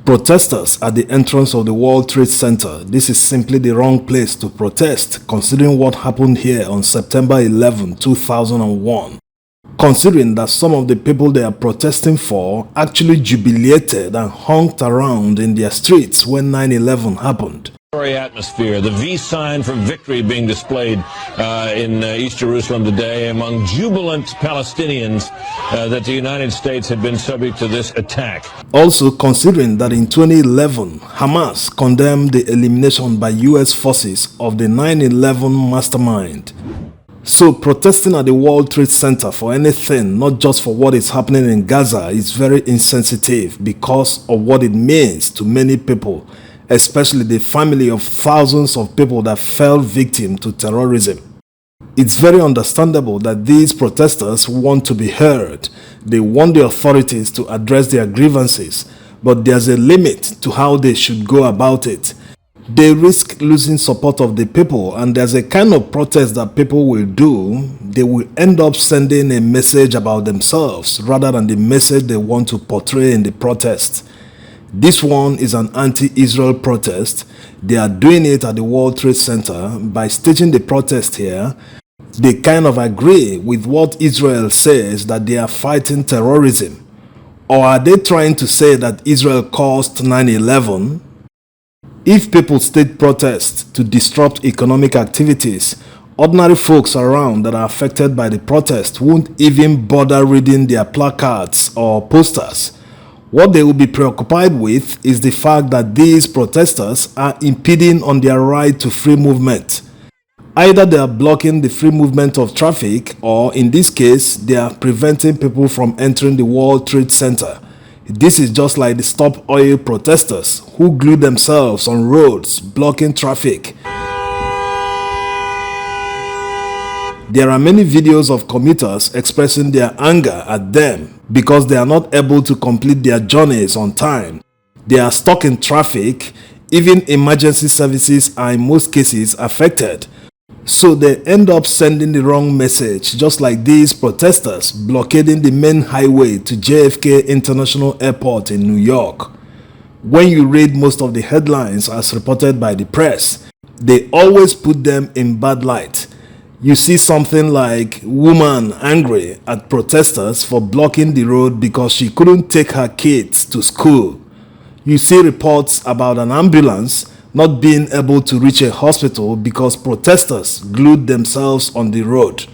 Protesters at the entrance of the World Trade Center. This is simply the wrong place to protest, considering what happened here on September 11, 2001. Considering that some of the people they are protesting for actually jubilated and honked around in their streets when 9/11 happened. Atmosphere, the V sign for victory being displayed in East Jerusalem today among jubilant Palestinians that the United States had been subject to this attack. Also, considering that in 2011, Hamas condemned the elimination by US forces of the 9/11 mastermind. So protesting at the World Trade Center for anything, not just for what is happening in Gaza, is very insensitive because of what it means to many people, especially the family of thousands of people that fell victim to terrorism. It's very understandable that these protesters want to be heard. They want the authorities to address their grievances, but there's a limit to how they should go about it. They risk losing support of the people, and there's a kind of protest that people will do. They will end up sending a message about themselves rather than the message they want to portray in the protest. This one is an anti-Israel protest. They are doing it at the World Trade Center. By staging the protest here, they kind of agree with what Israel says, that they are fighting terrorism. Or are they trying to say that Israel caused 9/11? If people stage protests to disrupt economic activities, ordinary folks around that are affected by the protest won't even bother reading their placards or posters. What they will be preoccupied with is the fact that these protesters are impeding on their right to free movement. Either they are blocking the free movement of traffic, or in this case, they are preventing people from entering the World Trade Center. This is just like the Stop Oil protesters who glued themselves on roads, blocking traffic. There are many videos of commuters expressing their anger at them because they are not able to complete their journeys on time. They are stuck in traffic. Even emergency services are in most cases affected. So they end up sending the wrong message, just like these protesters blockading the main highway to JFK International Airport in New York. When you read most of the headlines as reported by the press, they always put them in bad light. You see something like woman angry at protesters for blocking the road because she couldn't take her kids to school. You see reports about an ambulance not being able to reach a hospital because protesters glued themselves on the road.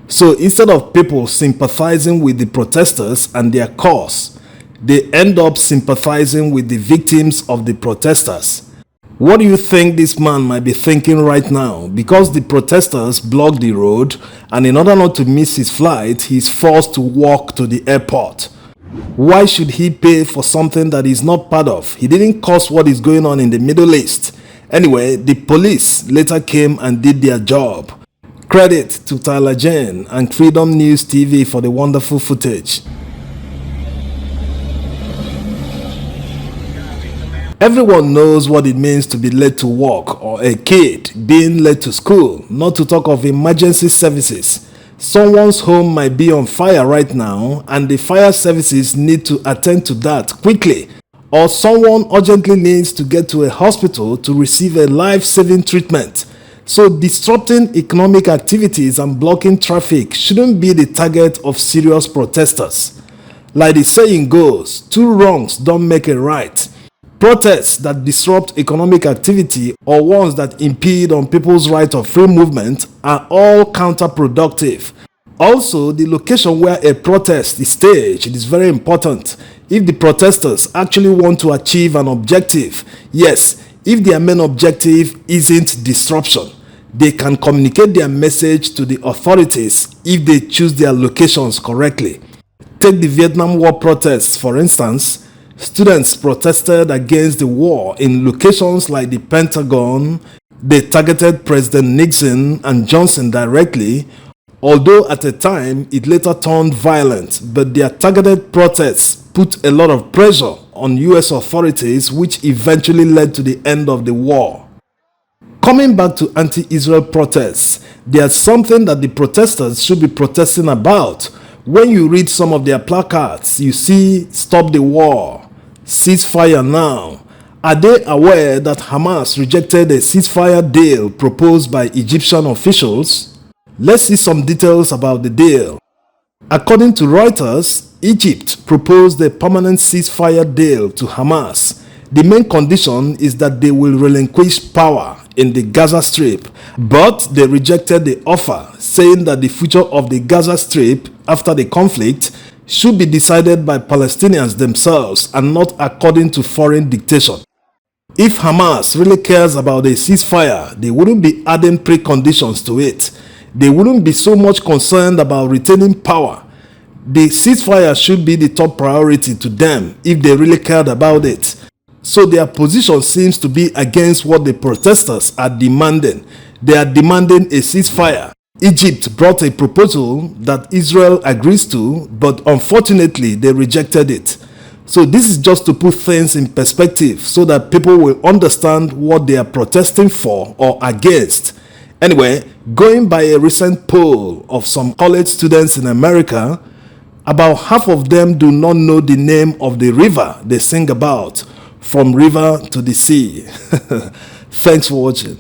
So instead of people sympathizing with the protesters and their cause, they end up sympathizing with the victims of the protesters. What do you think this man might be thinking right now? Because the protesters blocked the road, and in order not to miss his flight, he's forced to walk to the airport. Why should he pay for something that he's not part of? He didn't cause what is going on in the Middle East. Anyway, the police later came and did their job. Credit to Tyler Jane and Freedom News TV for the wonderful footage. Everyone knows what it means to be late to work, or a kid being late to school, not to talk of emergency services. Someone's home might be on fire right now, and the fire services need to attend to that quickly. Or someone urgently needs to get to a hospital to receive a life-saving treatment. So disrupting economic activities and blocking traffic shouldn't be the target of serious protesters. Like the saying goes, two wrongs don't make a right. Protests that disrupt economic activity or ones that impede on people's right of free movement are all counterproductive. Also, the location where a protest is staged is very important. If the protesters actually want to achieve an objective, yes, if their main objective isn't disruption, they can communicate their message to the authorities if they choose their locations correctly. Take the Vietnam War protests, for instance. Students protested against the war in locations like the Pentagon. They targeted President Nixon and Johnson directly, although at the time it later turned violent, but their targeted protests put a lot of pressure on US authorities, which eventually led to the end of the war. Coming back to anti-Israel protests, there's something that the protesters should be protesting about. When you read some of their placards, you see "Stop the War," ceasefire now. Are they aware that Hamas rejected a ceasefire deal proposed by Egyptian officials? Let's see some details about the deal. According to Reuters, Egypt proposed a permanent ceasefire deal to Hamas. The main condition is that they will relinquish power in the Gaza Strip, but they rejected the offer, saying that the future of the Gaza Strip after the conflict should be decided by Palestinians themselves and not according to foreign dictation. If Hamas really cares about a ceasefire, they wouldn't be adding preconditions to it. They wouldn't be so much concerned about retaining power. The ceasefire should be the top priority to them if they really cared about it. So their position seems to be against what the protesters are demanding. They are demanding a ceasefire. Egypt brought a proposal that Israel agrees to, but unfortunately they rejected it. So this is just to put things in perspective so that people will understand what they are protesting for or against. Anyway, going by a recent poll of some college students in America, about half of them do not know the name of the river they sing about, from river to the sea. Thanks for watching.